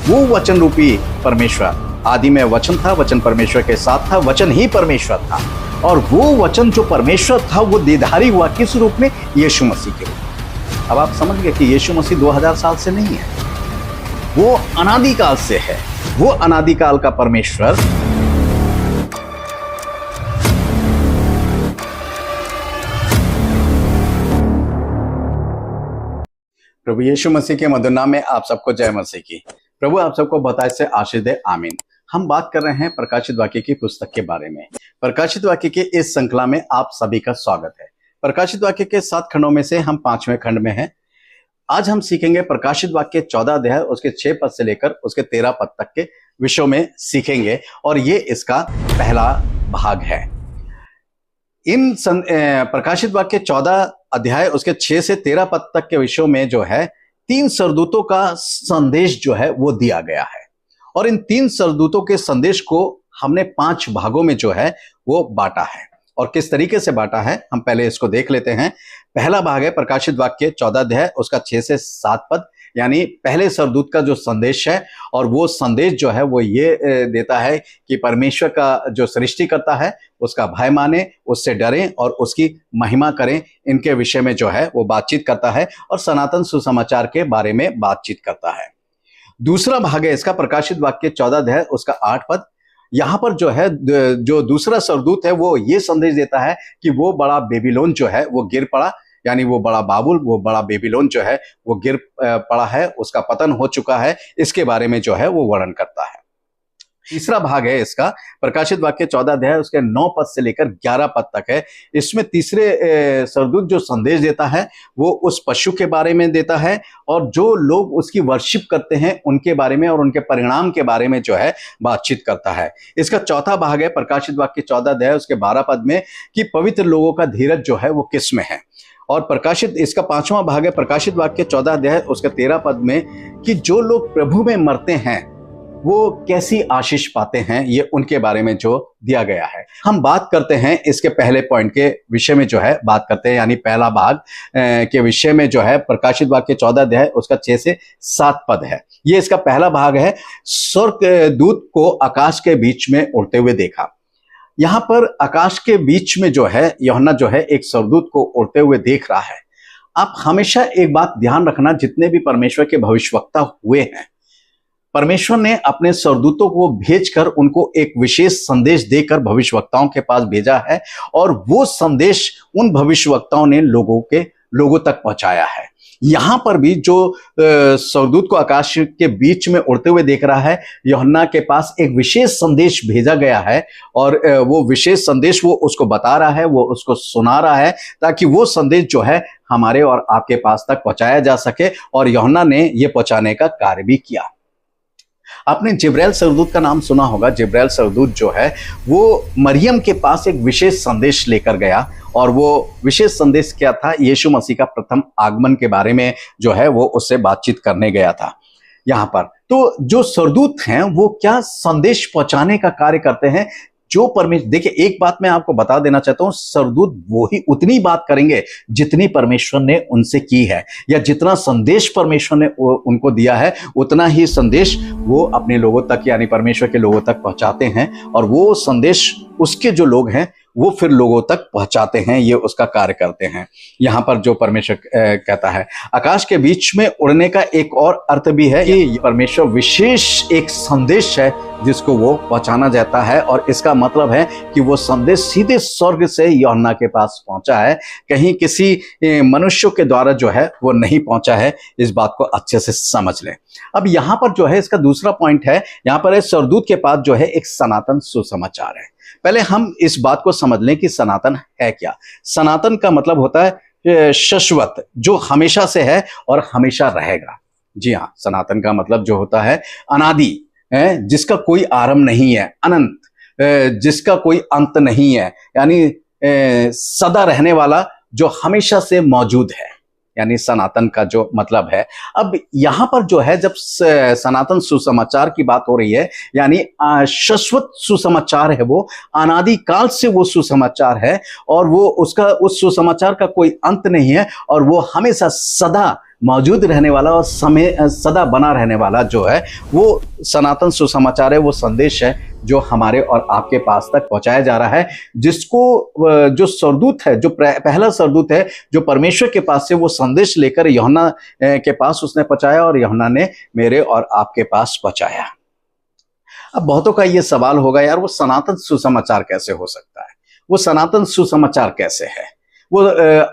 वो वचन रूपी परमेश्वर, आदि में वचन था, वचन परमेश्वर के साथ था, वचन ही परमेश्वर था, और वो वचन जो परमेश्वर था वो देहधारी हुआ किस रूप में? यीशु मसीह के रूप में। अब आप समझ गए कि यीशु मसीह 2000 साल से नहीं है, वो अनादिकाल से है। वो अनादिकाल का परमेश्वर प्रभु यीशु मसीह के मधुर नाम में आप सबको जय मसीह की। प्रभु आप सबको बताए से आशीष दे, आमीन। हम बात कर रहे हैं प्रकाशित वाक्य की पुस्तक के बारे में। प्रकाशित वाक्य के इस श्रृंखला में आप सभी का स्वागत है। प्रकाशित वाक्य के 7 खंडों में से हम 5वें खंड में हैं। आज हम सीखेंगे प्रकाशित वाक्य 14 अध्याय उसके 6 पद से लेकर उसके 13 पद तक के विषयों में सीखेंगे, और ये इसका पहला भाग है। इन प्रकाशित वाक्य 14 अध्याय उसके 6 से 13 पद तक के विषयों में जो है 3 स्वर्गदूतों का संदेश जो है वो दिया गया है, और इन 3 स्वर्गदूतों के संदेश को हमने 5 भागों में जो है वो बांटा है। और किस तरीके से बांटा है हम पहले इसको देख लेते हैं। पहला भाग है प्रकाशित वाक्य 14 अध्याय उसका 6 से 7 पद, यानी पहले स्वर्गदूत का जो संदेश है, और वो संदेश जो है वो ये देता है कि परमेश्वर का जो सृष्टिकर्ता है उसका भय माने, उससे डरें और उसकी महिमा करें। इनके विषय में जो है वो बातचीत करता है और सनातन सुसमाचार के बारे में बातचीत करता है। दूसरा भाग है इसका प्रकाशित वाक्य 14 अध्याय उसका 8 पद। यहां पर जो है जो दूसरा स्वर्गदूत है वो ये संदेश देता है कि वो बड़ा बेबीलोन जो है वो गिर पड़ा, यानी वो बड़ा बाबुल, वो बड़ा बेबीलोन जो है वो गिर पड़ा है, उसका पतन हो चुका है। इसके बारे में जो है वो वर्णन करता है। तीसरा भाग है इसका प्रकाशित वाक्य 14 अध्याय उसके 9 पद से लेकर 11 पद तक है। इसमें तीसरे स्वर्गदूत जो संदेश देता है वो उस पशु के बारे में देता है, और जो लोग उसकी वर्शिप करते हैं उनके बारे में और उनके परिणाम के बारे में जो है बातचीत करता है। इसका चौथा भाग है प्रकाशित वाक्य 14 अध्याय उसके 12 पद में कि पवित्र लोगों का धीरज जो है वो किस में है। और प्रकाशित इसका 5वां भाग है प्रकाशित वाक्य 14 अध्याय उसके 13 पद में कि जो लोग प्रभु में मरते हैं वो कैसी आशीष पाते हैं, ये उनके बारे में जो दिया गया है। हम बात करते हैं इसके पहले पॉइंट के विषय में जो है बात करते हैं, यानी पहला भाग के विषय में जो है प्रकाशित वाक्य 14 अध्याय उसका 6 से 7 पद है। ये इसका पहला भाग है। स्वर्गदूत को आकाश के बीच में उड़ते हुए देखा। यहां पर आकाश के बीच में जो है यूहन्ना जो है एक स्वर्गदूत को उड़ते हुए देख रहा है। आप हमेशा एक बात ध्यान रखना, जितने भी परमेश्वर के भविष्यवक्ता हुए हैं, परमेश्वर ने अपने स्वर्गदूतों को भेजकर उनको एक विशेष संदेश देकर भविष्यवक्ताओं के पास भेजा है, और वो संदेश उन भविष्यवक्ताओं ने लोगों तक पहुंचाया है। यहां पर भी जो स्वर्गदूत को आकाश के बीच में उड़ते हुए देख रहा है, यूहन्ना के पास एक विशेष संदेश भेजा गया है, और वो विशेष संदेश वो उसको बता रहा है, वो उसको सुना रहा है, ताकि वो संदेश जो है हमारे और आपके पास तक पहुंचाया जा सके। और यूहन्ना ने ये पहुंचाने का कार्य भी किया। आपने जिब्राइल स्वर्गदूत का नाम सुना होगा। जिब्राइल स्वर्गदूत जो है वो मरियम के पास एक विशेष संदेश लेकर गया, और वो विशेष संदेश क्या था? यीशु मसीह का प्रथम आगमन के बारे में जो है वो उससे बातचीत करने गया था। यहाँ पर तो जो स्वर्गदूत हैं वो क्या संदेश पहुंचाने का कार्य करते हैं? जो परमेश्वर, देखिए एक बात मैं आपको बता देना चाहता हूं, स्वर्गदूत वो ही उतनी बात करेंगे जितनी परमेश्वर ने उनसे की है, या जितना संदेश परमेश्वर ने उनको दिया है उतना ही संदेश वो अपने लोगों तक, यानी परमेश्वर के लोगों तक पहुंचाते हैं, और वो संदेश उसके जो लोग हैं वो फिर लोगों तक पहुंचाते हैं, ये उसका कार्य करते हैं। यहाँ पर जो परमेश्वर कहता है, आकाश के बीच में उड़ने का एक और अर्थ भी है कि परमेश्वर विशेष एक संदेश है जिसको वो पहुंचाना चाहता है, और इसका मतलब है कि वो संदेश सीधे स्वर्ग से यूहन्ना के पास पहुंचा है, कहीं किसी मनुष्यों के द्वारा जो है वो नहीं पहुंचा है। इस बात को अच्छे से समझ लें। अब यहाँ पर जो है इसका दूसरा पॉइंट है, यहाँ पर स्वर्गदूत के पास जो है एक सनातन सुसमाचार है। पहले हम इस बात को समझ लें कि सनातन है क्या। सनातन का मतलब होता है शाश्वत, जो हमेशा से है और हमेशा रहेगा। जी हाँ, सनातन का मतलब जो होता है अनादि, जिसका कोई आरंभ नहीं है, अनंत, जिसका कोई अंत नहीं है, यानी सदा रहने वाला, जो हमेशा से मौजूद है, यानी सनातन का जो मतलब है। अब यहाँ पर जो है जब सनातन सुसमाचार की बात हो रही है, यानी शाश्वत सुसमाचार है, वो अनादिकाल से वो सुसमाचार है, और वो उसका उस सुसमाचार का कोई अंत नहीं है, और वो हमेशा सदा मौजूद रहने वाला और समय सदा बना रहने वाला जो है वो सनातन सुसमाचार है, वो संदेश है जो हमारे और आपके पास तक पहुंचाया जा रहा है, जिसको जो सरदूत है, जो पहला सरदूत है जो परमेश्वर के पास से वो संदेश लेकर यूहन्ना के पास उसने पहुंचाया और यूहन्ना ने मेरे और आपके पास पहुंचाया। अब बहुतों का ये सवाल होगा, यार वो सनातन सुसमाचार कैसे हो सकता है, वो सनातन सुसमाचार कैसे है, वो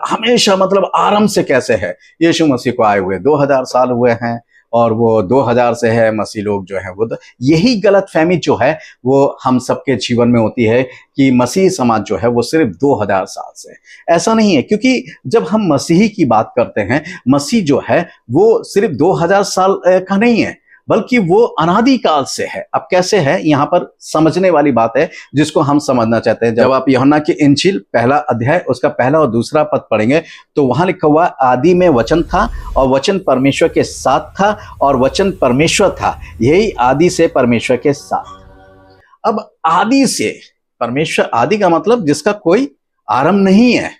हमेशा मतलब आरंभ से कैसे है। यीशु मसीह को आए हुए 2000 साल हुए हैं और वो 2000 से है, मसीह लोग जो है वो यही गलत फहमी जो है वो हम सबके जीवन में होती है कि मसीही समाज जो है वो सिर्फ 2000 साल से। ऐसा नहीं है, क्योंकि जब हम मसीही की बात करते हैं, मसीह जो है वो सिर्फ 2000 साल का नहीं है, बल्कि वो अनादि काल से है। अब कैसे है, यहाँ पर समझने वाली बात है जिसको हम समझना चाहते हैं। जब आप यूहन्ना की इंजील पहला अध्याय उसका पहला और दूसरा पद पढ़ेंगे तो वहां लिखा हुआ आदि में वचन था और वचन परमेश्वर के साथ था और वचन परमेश्वर था, यही आदि से परमेश्वर के साथ। अब आदि से परमेश्वर, आदि का मतलब जिसका कोई आरंभ नहीं है,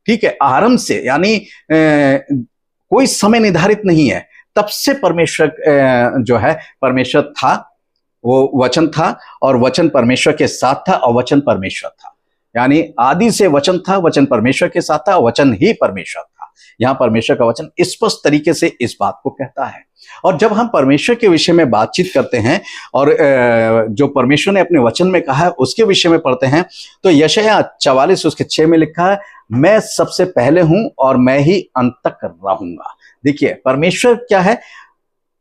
ठीक है, आरंभ से यानी कोई समय निर्धारित नहीं है, तब से परमेश्वर जो है परमेश्वर था, वो वचन था और वचन परमेश्वर के साथ था और वचन परमेश्वर था। यानी आदि से वचन था, वचन परमेश्वर के साथ था, वचन ही परमेश्वर था। यहाँ परमेश्वर का वचन स्पष्ट तरीके से इस बात को कहता है। और जब हम परमेश्वर के विषय में बातचीत करते हैं और जो परमेश्वर ने अपने वचन में कहा है उसके विषय में पढ़ते हैं तो यशायाह 44 उसके 6 में लिखा है, मैं सबसे पहले हूं और मैं ही अंत तक रहूंगा। देखिए परमेश्वर क्या है,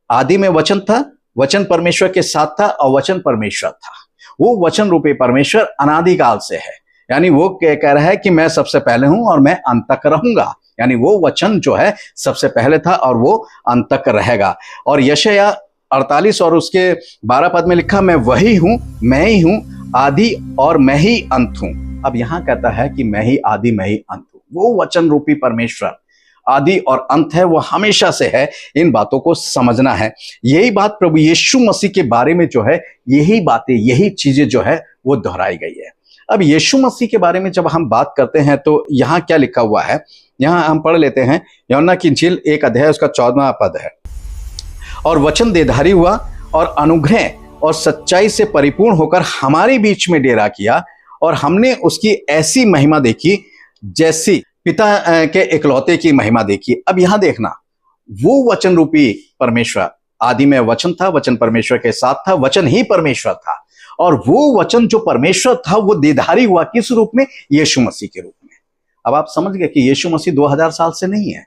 आदि में वचन था, वचन परमेश्वर के साथ था और वचन परमेश्वर था। वो वचन रूपी परमेश्वर अनादिकाल से है, यानी वो कह रहा है कि मैं सबसे पहले हूं और मैं अंत तक रहूंगा। यानी वो वचन जो है सबसे पहले था और वो अंत तक रहेगा। और यशायाह 48 और उसके 12 पद में लिखा, मैं वही हूं, मैं ही हूं, आदि और मैं ही अंत हूं। अब यहां कहता है कि मैं ही आदि मैं ही अंत हूं। वो वचन रूपी परमेश्वर आदि और अंत है, वो हमेशा से है। इन बातों को समझना है। यही बात प्रभु यीशु मसीह के बारे में जो है, यही बातें, यही चीजें जो है वो दोहराई गई है। अब यीशु मसीह के बारे में जब हम बात करते हैं तो यहाँ क्या लिखा हुआ है, यहाँ हम पढ़ लेते हैं। यूहन्ना की इंजील 1 अध्याय उसका 14वां पद है, और वचन देहधारी हुआ और अनुग्रह और सच्चाई से परिपूर्ण होकर हमारे बीच में डेरा किया, और हमने उसकी ऐसी महिमा देखी जैसी पिता के इकलौते की महिमा देखी। अब यहां देखना, वो वचन रूपी परमेश्वर, आदि में वचन था, वचन परमेश्वर के साथ था, वचन ही परमेश्वर था, और वो वचन जो परमेश्वर था वो देहधारी हुआ किस रूप में? यीशु मसीह के रूप में। अब आप समझ गए कि यीशु मसीह 2000 साल से नहीं है,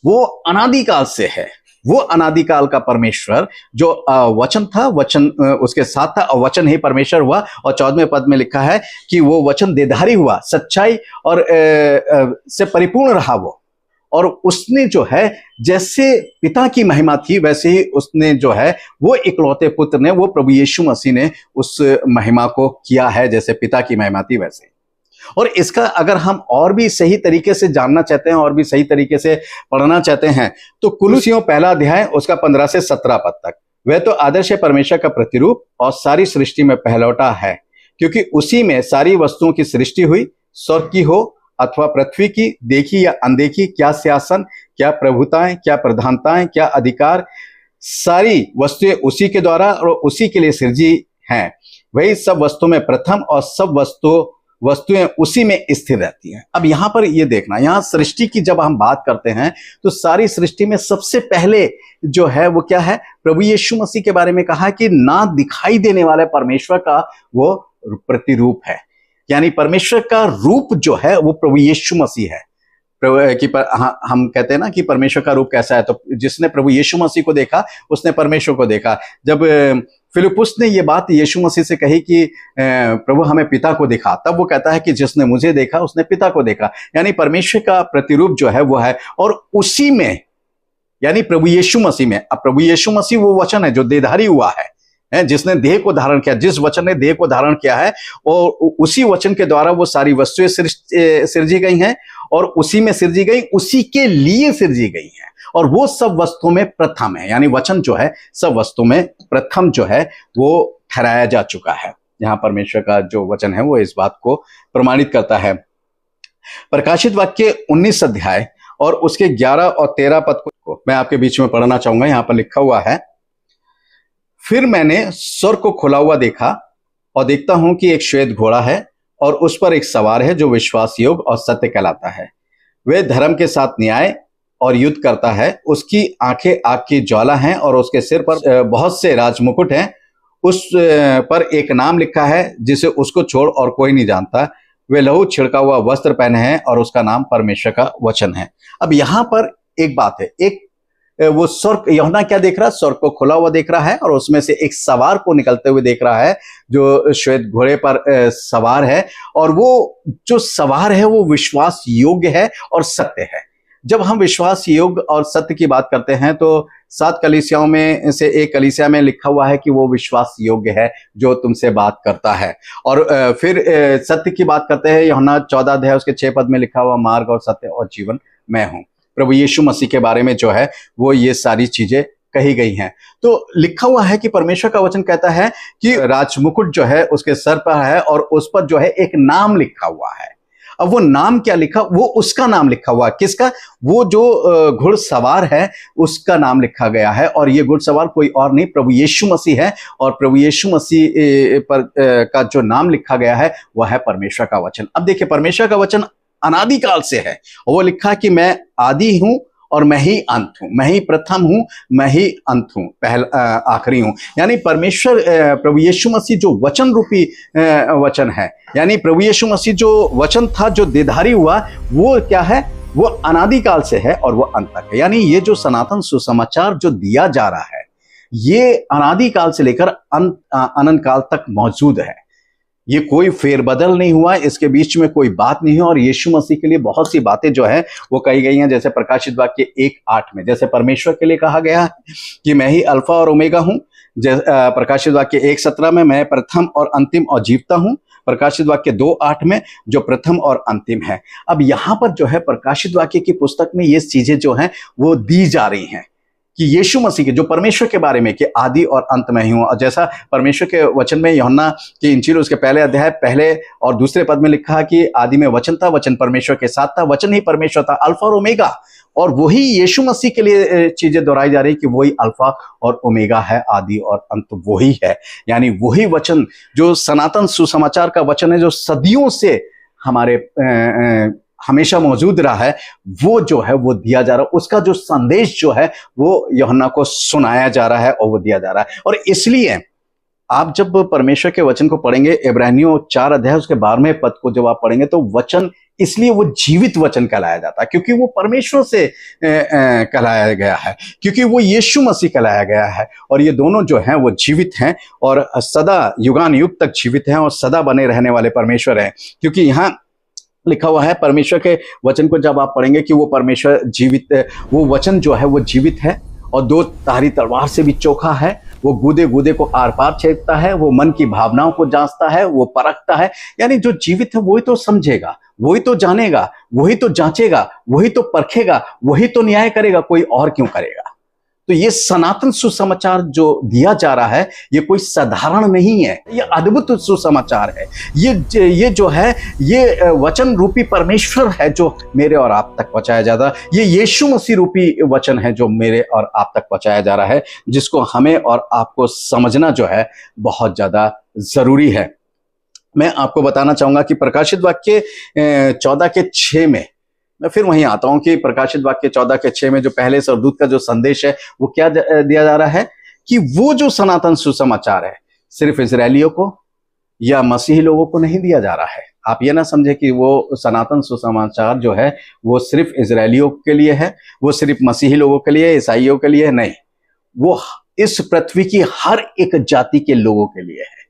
वो अनादिकाल से है। वो अनादिकाल का परमेश्वर जो वचन था, वचन उसके साथ था और वचन ही परमेश्वर हुआ। और 14वें पद में लिखा है कि वो वचन देहधारी हुआ, सच्चाई और से परिपूर्ण रहा वो, और उसने जो है जैसे पिता की महिमा थी वैसे ही उसने जो है वो इकलौते पुत्र ने, वो प्रभु यीशु मसीह ने उस महिमा को किया है जैसे पिता की महिमा थी वैसे। और इसका अगर हम और भी सही तरीके से जानना चाहते हैं और भी सही तरीके से पढ़ना चाहते हैं तो कुलुसियों पहला अध्याय उसका 15 से 17 पद तक, वह तो आदर्श परमेश्वर का प्रतिरूप और सारी सृष्टि में पहलौठा है, क्योंकि उसी में सारी वस्तुओं की सृष्टि हुई, स्वर्ग की हो अथवा पृथ्वी की, देखी या अनदेखी, क्या सिंहासन, क्या प्रभुताएं, क्या प्रधानताएं, क्या अधिकार, सारी वस्तुएं उसी के द्वारा और उसी के लिए सृजी हैं। वही सब वस्तु में प्रथम और सब वस्तुएं उसी में स्थिर रहती हैं। अब यहां पर ये देखना, यहां सृष्टि की जब हम बात करते हैं तो सारी सृष्टि में सबसे पहले जो है वो क्या है? प्रभु यीशु मसीह के बारे में कहा कि ना दिखाई देने वाले परमेश्वर का वो प्रतिरूप है, यानी परमेश्वर का रूप जो है वो प्रभु यीशु मसीह है। हम कहते हैं ना कि परमेश्वर का रूप कैसा है, तो जिसने प्रभु यीशु मसीह को देखा उसने परमेश्वर को देखा। जब फिलिपुस ने ये बात यीशु मसीह से कही कि प्रभु हमें पिता को दिखा, तब वो कहता है कि जिसने मुझे देखा उसने पिता को देखा, यानी परमेश्वर का प्रतिरूप जो है वो है। और उसी में यानी प्रभु यीशु मसीह में, अब प्रभु यीशु मसीह वो वचन है जो देहधारी हुआ है, जिसने देह को धारण किया, जिस वचन ने देह को धारण किया है, और उसी वचन के द्वारा वो सारी वस्तुएं सृजी गई हैं और उसी में सृजी गई, उसी के लिए सृजी गई हैं, और वो सब वस्तुओं में प्रथम है, यानी वचन जो है सब वस्तु में प्रथम जो है वो ठहराया जा चुका है। यहाँ परमेश्वर का जो वचन है वो इस बात को प्रमाणित करता है। प्रकाशित वाक्य 19 अध्याय और उसके 11 और 13 पद को को मैं आपके बीच में पढ़ना चाहूंगा। यहां पर लिखा हुआ है, फिर मैंने स्वर्ग को खुला हुआ देखा और देखता हूं कि एक श्वेत घोड़ा है और उस पर एक सवार है जो विश्वास योग्य और सत्य कहलाता है। वे धर्म के साथ न्याय और युद्ध करता है। उसकी आंखें आग की ज्वाला हैं और उसके सिर पर बहुत से राजमुकुट हैं। उस पर एक नाम लिखा है जिसे उसको छोड़ और कोई नहीं जानता। वे लहू छिड़का हुआ वस्त्र पहने हैं और उसका नाम परमेश्वर का वचन है। अब यहाँ पर एक बात है, एक वो स्वर्ग, यूहन्ना क्या देख रहा है? स्वर्ग को खुला हुआ देख रहा है और उसमें से एक सवार को निकलते हुए देख रहा है जो श्वेत घोड़े पर सवार है, और वो जो सवार है वो विश्वास योग्य है और सत्य है। जब हम विश्वास योग्य और सत्य की बात करते हैं तो 7 कलीसियाओं में से एक कलीसिया में लिखा हुआ है कि वो विश्वास योग्य है जो तुमसे बात करता है। और फिर सत्य की बात करते हैं, यूहन्ना 14 अध्याय उसके 6 पद में लिखा हुआ, मार्ग और सत्य और जीवन मैं हूं। प्रभु यीशु मसीह के बारे में जो है वो ये सारी चीजें कही गई हैं। तो लिखा हुआ है कि परमेश्वर का वचन कहता है कि राजमुकुट जो है उसके सर पर है और उस पर जो है एक नाम लिखा हुआ है। अब वो नाम क्या लिखा? वो उसका नाम लिखा हुआ है। किसका? वो जो घुड़सवार है उसका नाम लिखा गया है, और ये घुड़सवार कोई और नहीं, प्रभु यीशु मसीह है। और प्रभु यीशु मसीह पर का जो नाम लिखा गया है वह है परमेश्वर का वचन। अब देखिए, परमेश्वर का वचन अनादिकाल से है, और वो लिखा कि मैं आदि हूं और मैं ही अंत हूं, मैं ही प्रथम हूं, मैं ही अंत हूं, आखिरी हूं। यानी परमेश्वर प्रभु यीशु मसीह जो वचन रूपी वचन है, यानी प्रभु यीशु मसीह जो वचन था जो देधारी हुआ, वो क्या है? वो अनादिकाल से है और वो अंत तक है। यानी ये जो सनातन सुसमाचार जो दिया जा रहा है ये अनादिकाल से लेकर अनंत काल तक मौजूद है। ये कोई फेरबदल नहीं हुआ, इसके बीच में कोई बात नहीं है। और यीशु मसीह के लिए बहुत सी बातें जो है वो कही गई हैं, जैसे प्रकाशित वाक्य 1:8 में जैसे परमेश्वर के लिए कहा गया है कि मैं ही अल्फा और ओमेगा हूं। प्रकाशित वाक्य 1:17 में मैं प्रथम और अंतिम और जीवता हूं। प्रकाशित वाक्य 2:8 में जो प्रथम और अंतिम है। अब यहां पर जो है प्रकाशित वाक्य की पुस्तक में ये चीजें जो हैं वो दी जा रही हैं कि यीशु मसीह के जो परमेश्वर के बारे में कि आदि और अंत में ही हूं। और जैसा परमेश्वर के वचन में यूहन्ना की इंजील उसके पहले अध्याय पहले और दूसरे पद में लिखा है कि आदि में वचन था, वचन परमेश्वर के साथ था, वचन ही परमेश्वर था, अल्फा और ओमेगा। और वही यीशु मसीह के लिए चीजें दोहराई जा रही कि वही अल्फा और ओमेगा है, आदि और अंत वही है। यानी वही वचन जो सनातन सुसमाचार का वचन है, जो सदियों से हमारे हमेशा मौजूद रहा है, वो जो है वो दिया जा रहा है। उसका जो संदेश जो है वो यूहन्ना को सुनाया जा रहा है और वो दिया जा रहा है। और इसलिए आप जब परमेश्वर के वचन को पढ़ेंगे, इब्रानियों 4 अध्याय उसके 12वें पद को जब आप पढ़ेंगे तो वचन, इसलिए वो जीवित वचन कहलाया जाता है क्योंकि वो परमेश्वर से कहलाया गया है, क्योंकि वो यीशु मसीह कहलाया गया है। और ये दोनों जो हैं वो जीवित हैं और सदा युगान युग तक जीवित हैं और सदा बने रहने वाले परमेश्वर हैं। क्योंकि यहाँ लिखा हुआ है परमेश्वर के वचन को जब आप पढ़ेंगे कि वो परमेश्वर जीवित, वो वचन जो है वो जीवित है और 2 धारी तलवार से भी चोखा है। वो गूदे गूदे को आर पार छेदता है, वो मन की भावनाओं को जांचता है, वो परखता है। यानी जो जीवित है वही तो समझेगा, वही तो जानेगा, वही तो जांचेगा, वही तो परखेगा, वही तो न्याय करेगा, कोई और क्यों करेगा। तो ये सनातन सुसमाचार जो दिया जा रहा है ये कोई साधारण नहीं है, ये अद्भुत सुसमाचार है। ये जो है ये वचन रूपी परमेश्वर है जो मेरे और आप तक पहुंचाया जाता है। ये यीशु मसीह रूपी वचन है जो मेरे और आप तक पहुंचाया जा रहा है, जिसको हमें और आपको समझना जो है बहुत ज्यादा जरूरी है। मैं आपको बताना चाहूंगा कि प्रकाशित वाक्य 14 के 6 में, मैं फिर वहीं आता हूं कि प्रकाशित वाक्य 14 के 6 में जो पहले स्वर्गदूत का जो संदेश है वो क्या दिया जा रहा है कि वो जो सनातन सुसमाचार है सिर्फ इजरायलियों को या मसीही लोगों को नहीं दिया जा रहा है। आप ये ना समझे कि वो सनातन सुसमाचार जो है वो सिर्फ इजरायलियों के लिए है, वो सिर्फ मसीही लोगों के लिए, ईसाइयों के लिए नहीं, वो इस पृथ्वी की हर एक जाति के लोगों के लिए है,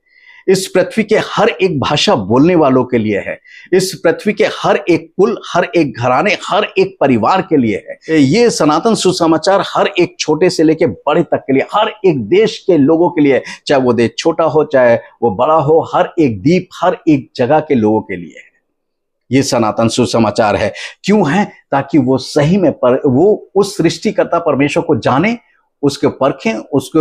इस पृथ्वी के हर एक भाषा बोलने वालों के लिए है, इस पृथ्वी के हर एक कुल, हर एक घराने, हर एक परिवार के लिए है। ये सनातन सुसमाचार हर एक छोटे से लेके बड़े तक के लिए, हर एक देश के लोगों के लिए, चाहे वो देश छोटा हो चाहे वो बड़ा हो, हर एक द्वीप, हर एक जगह के लोगों के लिए है। ये सनातन सुसमाचार है। क्यों है? ताकि वो सही में वो उस सृष्टिकर्ता परमेश्वर को जाने, उसके परखें, उसको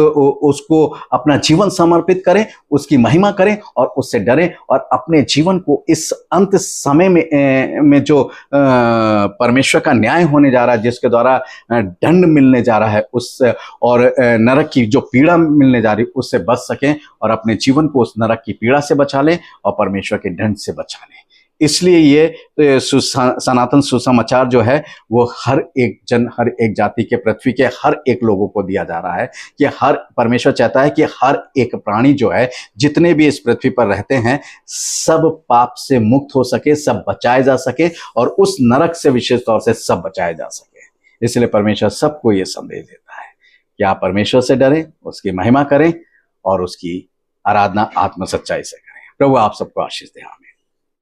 उसको अपना जीवन समर्पित करें, उसकी महिमा करें और उससे डरें, और अपने जीवन को इस अंत समय में जो परमेश्वर का न्याय होने जा रहा है, जिसके द्वारा दंड मिलने जा रहा है, उस और नरक की जो पीड़ा मिलने जा रही है, उससे बच सकें और अपने जीवन को उस नरक की पीड़ा से बचा लें और परमेश्वर के दंड से बचा लें। इसलिए ये सनातन सुसमाचार जो है वो हर एक जन, हर एक जाति के, पृथ्वी के हर एक लोगों को दिया जा रहा है कि हर, परमेश्वर चाहता है कि हर एक प्राणी जो है, जितने भी इस पृथ्वी पर रहते हैं, सब पाप से मुक्त हो सके, सब बचाए जा सके और उस नरक से विशेष तौर से सब बचाए जा सके। इसलिए परमेश्वर सबको ये संदेश देता है कि आप परमेश्वर से डरें, उसकी महिमा करें और उसकी आराधना आत्म सच्चाई से करें। प्रभु आप सबको आशीष दे। आमीन।